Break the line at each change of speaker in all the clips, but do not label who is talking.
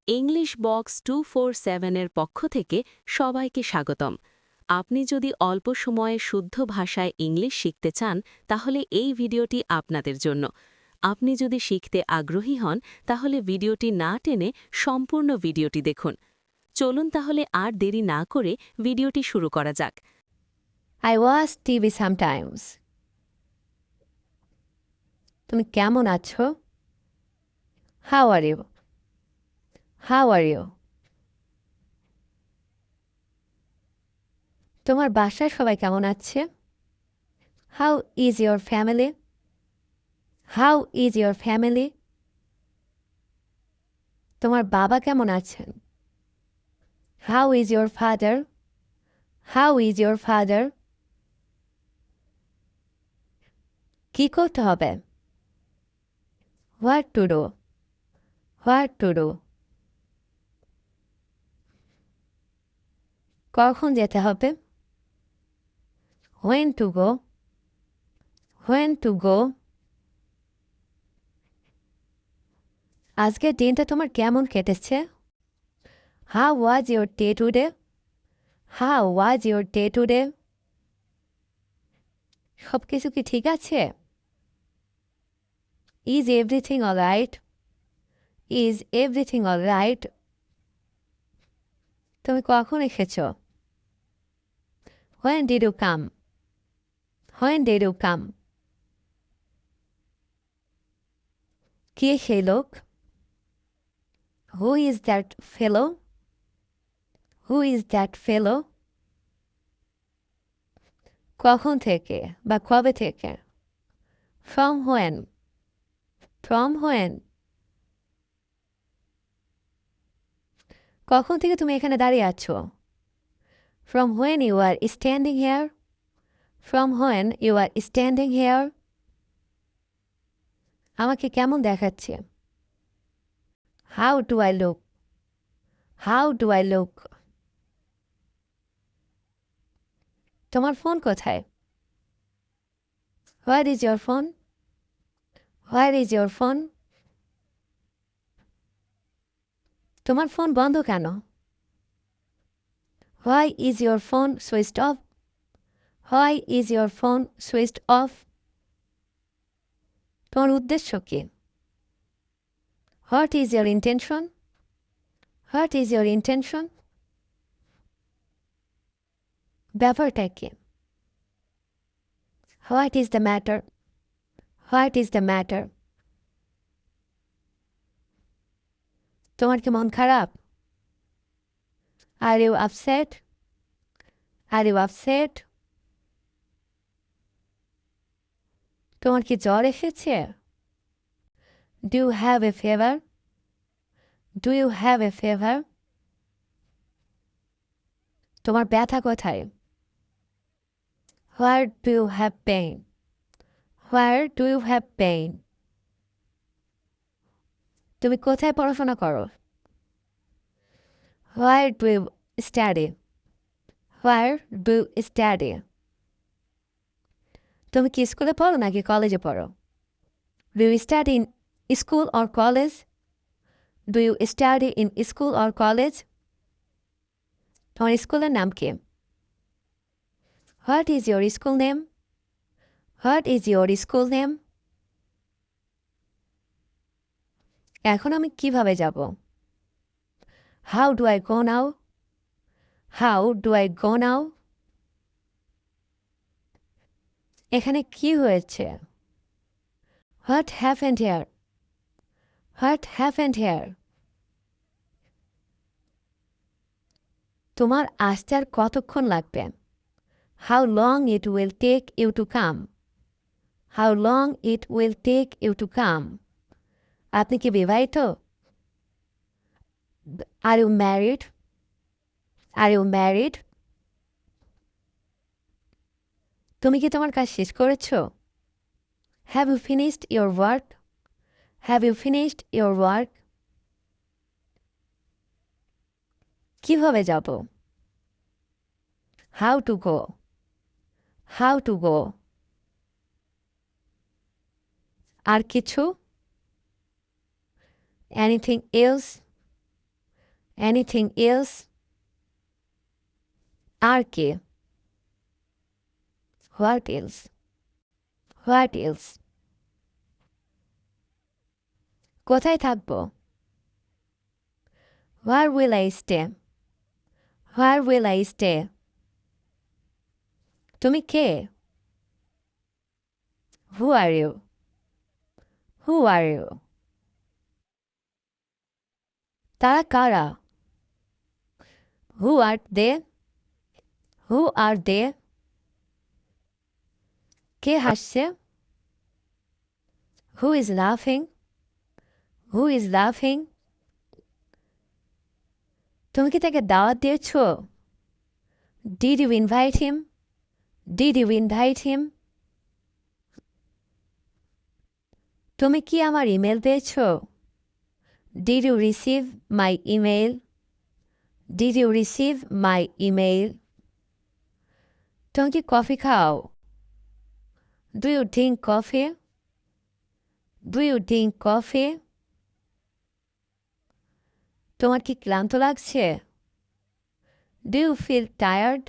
English box 247 এর পক্ষ থেকে সবাইকে স্বাগতম। আপনি যদি অল্প সময়ে শুদ্ধ ভাষায় ইংলিশ শিখতে চান তাহলে এই ভিডিওটি আপনাদের জন্য। আপনি যদি শিখতে আগ্রহী হন তাহলে ভিডিওটি না টেনে সম্পূর্ণ ভিডিওটি দেখুন। চলুন তাহলে আর দেরি না করে ভিডিওটি শুরু করা যাক।
I watch TV sometimes. তুমি কেমন আছো? How are you? How are you? তোমার বাসায় সবাই কেমন আছে? How is your family? How is your family? তোমার বাবা কেমন আছেন? How is your father? How is your father? কি করতে হবে? What to do? What to do? কখন যেতে হবে? When to go? When to go? আজকের দিনটা তোমার কেমন কেটেছে? How was your day today? How was your day today? সব কিছু কি ঠিক আছে? Is everything alright? Is everything alright? তুমি কখন এসেছো? When did you come? When did you come? কে সেই লোক? Who is that fellow? Who is that fellow? কখন থেকে বা কবে থেকে? From when? From when? কখন থেকে তুমি এখানে দাঁড়িয়ে আছো? From when you are standing here? From when you are standing here? আমাকে কেমন দেখাচ্ছে? How do I look? How do I look? তোমার ফোন কোথায়? Where is your phone? Where is your phone? তোমার ফোন বন্ধ কেন? Why is your phone switched off? Why is your phone switched off? তোমার উদ্দেশ্য কি? What is your intention? What is your intention? ব্যাপারটা কি? What is the matter? What is the matter? তোমার কি মন খারাপ? Are you upset? Are you upset? তোমার কি জ্বর এসেছে? Do you have a fever? Do you have a fever? তোমার ব্যথা কোথায়? Where do you have pain? Where do you have pain? তুমি কোথায় পড়াশোনা করো? Where do you study? Where do you study? তুমি কি স্কুলে পড়ো নাকি কলেজে পড়ো? Do you study in school or college? Do you study in school or college? তোমার স্কুলের নাম কি? What is your school name? What is your school name? এখন আমি কিভাবে যাব? How do I go now? How do I go now? এখানে কি হয়েছে? What happened here? What happened here? তোমার আসতে আর কতক্ষণ লাগবে? How long it will take you to come? How long it will take you to come? আপনি কি বিবাহিত? Are you married? Are you married? তুমি কি তোমার কাজ শেষ করেছো? Have you finished your work? Have you finished your work? কিভাবে যাব? How to go? How to go? আর কিছু? Anything else? Anything else? আর কি? What else? What else? কোথায় থাকবো? Where will I stay? Where will I stay? তুমি কে? Who are you? Who are you? তারা কারা? Who are they? Who are they? কে হাসছে? Who is laughing? Who is laughing? তুমি কি তাকে দাওয়াত দিয়েছো? Did you invite him? Did you invite him? তুমি কি আমার ইমেল পেয়েছো? Did you receive my email? Did you receive my email? তুমি কি কফি খাও? Do you drink coffee? Do you drink coffee? তোমার কি ক্লান্ত লাগছে? Do you feel tired?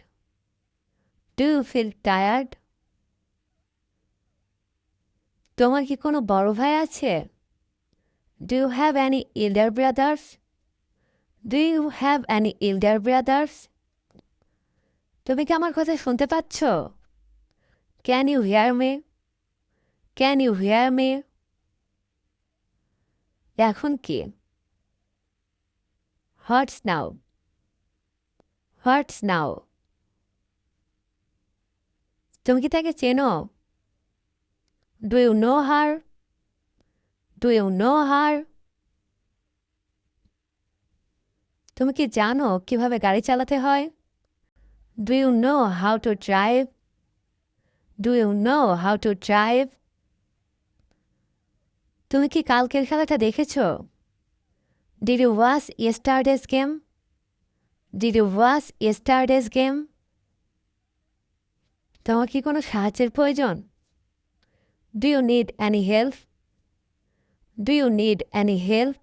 Do you feel tired? তোমার কি কোনো বড় ভাই আছে? Do you have any elder brothers? Do you have any elder brothers? তুমি কি আমার কথা শুনতে পাচ্ছ? Can you hear me? Can you hear me? এখন কি? What's now? What's now? তুমি কি তাকে চেনো? Do you know her? Do you know her? তুমি কি জানো কিভাবে গাড়ি চালাতে হয়? Do you know how to drive? Do you know how to drive? তুমি কি কালকের খেলাটা দেখেছো? Did you watch yesterday's game? Did you watch yesterday's game? তোমার কি কোনো সাহায্যের প্রয়োজন? Do you need any help? Do you need any help?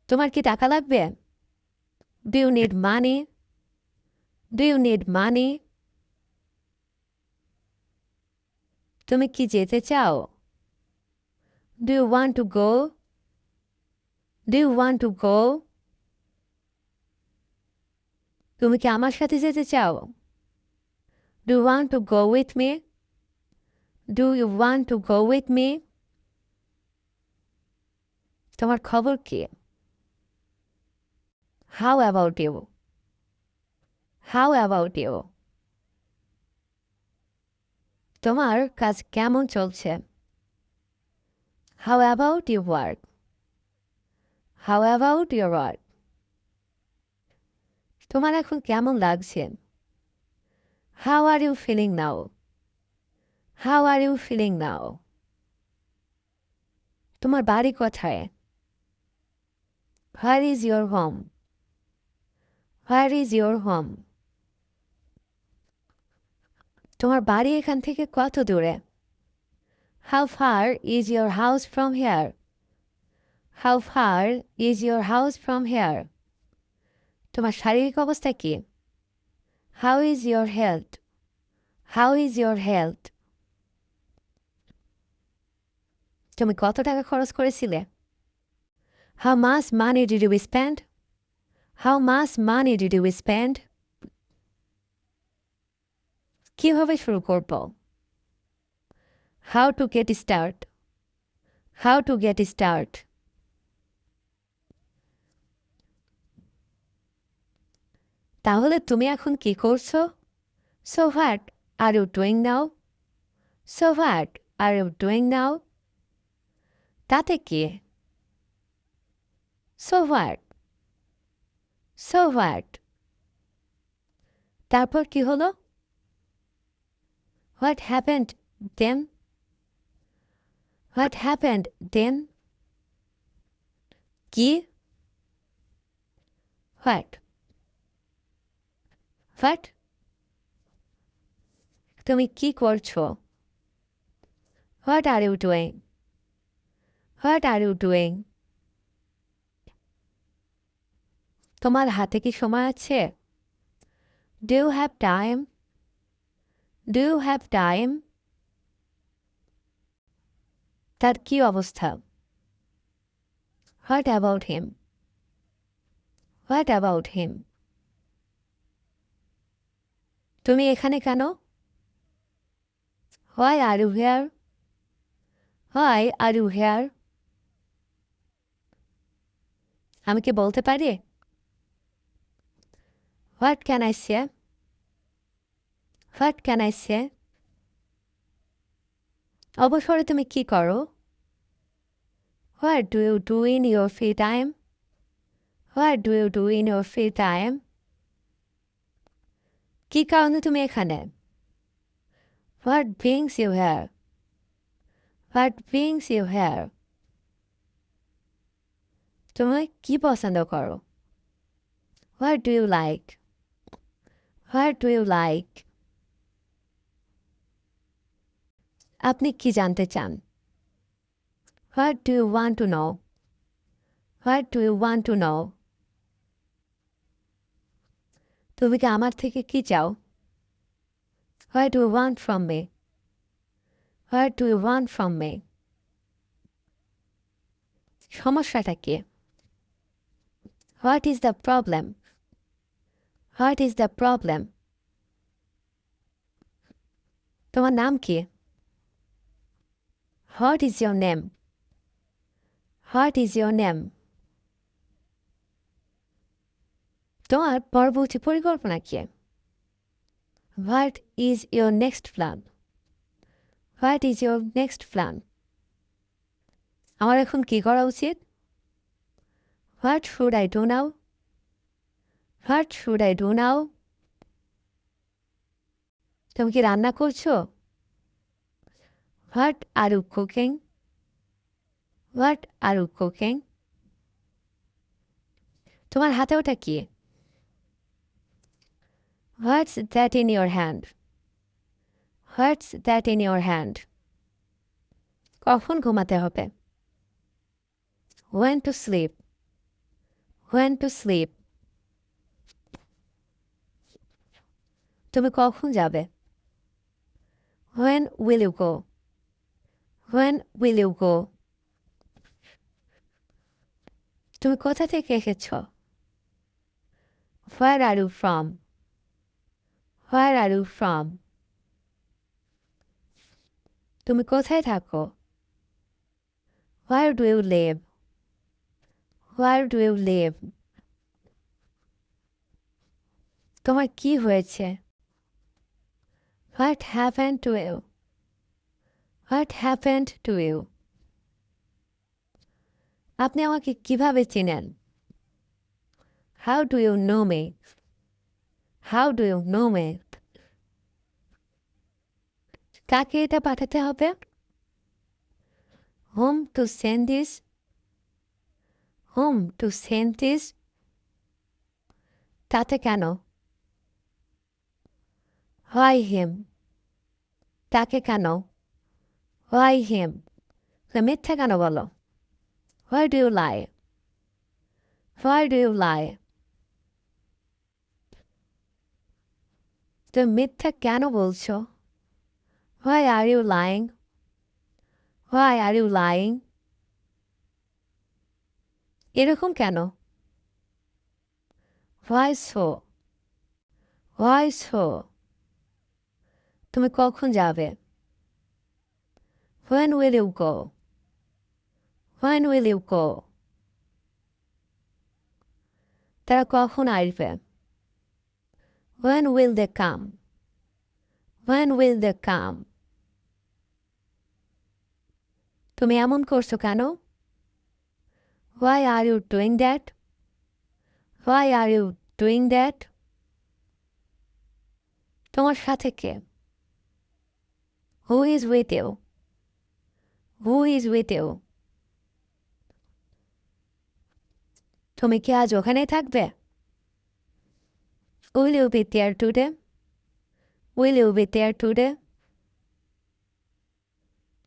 তোমার কি টাকা লাগবে? Do you need money? Do you need money? তুমি কি যেতে চাও? Do you want to go? Do you want to go? তুমি কি আমার সাথে যেতে চাও? Do you want to go with me? Do you want to go with me? তোমার খবর কি? How about you? How about you? তোমার কাজ কেমন চলছে? How about your work? How about your work? তোমার এখন কেমন লাগছে? How are you feeling now? How are you feeling now? তোমার বাড়ি কোথায়? Where is your home? Where is your home? তোমার বাড়ি এখান থেকে কত দূরে? How far is your house from here? How far is your house from here? তোমার শারীরিক অবস্থা কি? How is your health? How is your health? তুমি কত টাকা খরচ করেছিলে? How much money did you spend? How much money did you spend? কিভাবে শুরু করব? How to get start? How to get start? তাহলে তুমি এখন কি করছো? So what are you doing now? So what are you doing now? তাতে কি? So what? So what? তারপর কি হলো? What happened then? What happened then? কি? What? What? তুমি কি করছো? What are you doing? What are you doing? তোমার হাতে কি সময় আছে? Do you have time? Do you have time? তার কি অবস্থা? What about him? What about him? তুমি এখানে কেন? Why are you here? Why are you here? আমি কি বলতে পারি? What can I say? What can I say? অবসরে তুমি কি করো? What do you do in your free time? What do you do in your free time? কি কারণে তুমি এখানে? What brings you here? What brings you here? তুমি কি পছন্দ করো? What do you like? What do you like? আপনি কি জানতে চান? What do you want to know? What do you want to know? তুমি কি আমার থেকে কি চাও? What do you want from me? What do you want from me? সমস্যাটা কি? What is the problem? What is the problem? তোমার নাম কি? What is your name? What is your name? তোমার পরবর্তী পরিকল্পনা কি? What is your next plan? What is your next plan? আমার এখন কি করা উচিত? What should I do now? What should I do now? তুমি কি রান্না করছো? What are you cooking? What are you cooking? তোমার হাতে ওটা কি? What's that in your hand? What's that in your hand? কখন ঘুমাতে হবে? When to sleep? When to sleep? তুমি কখন যাবে? When will you go? When will you go? তুমি কোথা থেকে এসেছ? Where are you from? Where are you from? তুমি কোথায় থাকো? Where do you live? Where do you live? তোমার কি হয়েছে? What happened to you? What happened to you? আপনি আমাকে কিভাবে চিনেন? How do you know me? How do you know me? কাকে এটা পাঠাতে হবে? Whom to send this? Whom to send this? তাতে কেন? Why him? তাকে কেন? Why him? মিথ্যা কেন বলো? Why do you lie? Why do you lie? তুমি মিথ্যা কেন বলছো? Why are you lying? Why are you lying? এরকম কেন? Why so? Why so? তুমি কখন যাবে? When will you go? When will you go? তারা কখন আসবে? When will they come? When will they come? তুমি এমন করছো কেন? Why are you doing that? Why are you doing that? তোমার সাথে কে? Who is with you? Who is with you? তুমি কি আজ ওখানেই থাকবে? Will you be there today? Will you be there today?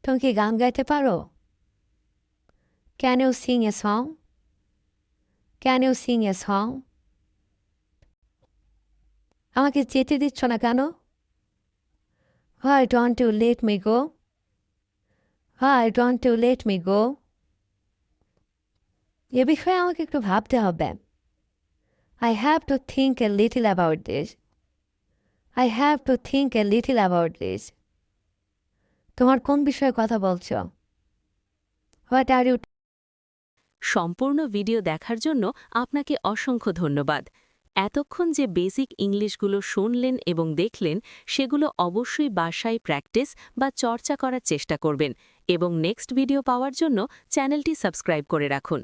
তুমি কি গান গাইতে পারো? Can you sing a song? Can you sing a song? আমাকে যেতে দিচ্ছ না কেন? Why don't you let me go? Why don't you let me go? এ বিষয়ে আমাকে একটু ভাবতে হবে। I have to think a little about this. I have to think a little about this. তোমার কোন বিষয়ে কথা বলছো? What are you?
সম্পূর্ণ ভিডিও দেখার জন্য আপনাকে অসংখ্য ধন্যবাদ। এতক্ষণ যে বেসিক ইংলিশগুলো শুনলেন এবং দেখলেন সেগুলো অবশ্যই বাসায় প্র্যাকটিস বা চর্চা করার চেষ্টা করবেন এবং নেক্সট ভিডিও পাওয়ার জন্য চ্যানেলটি সাবস্ক্রাইব করে রাখুন।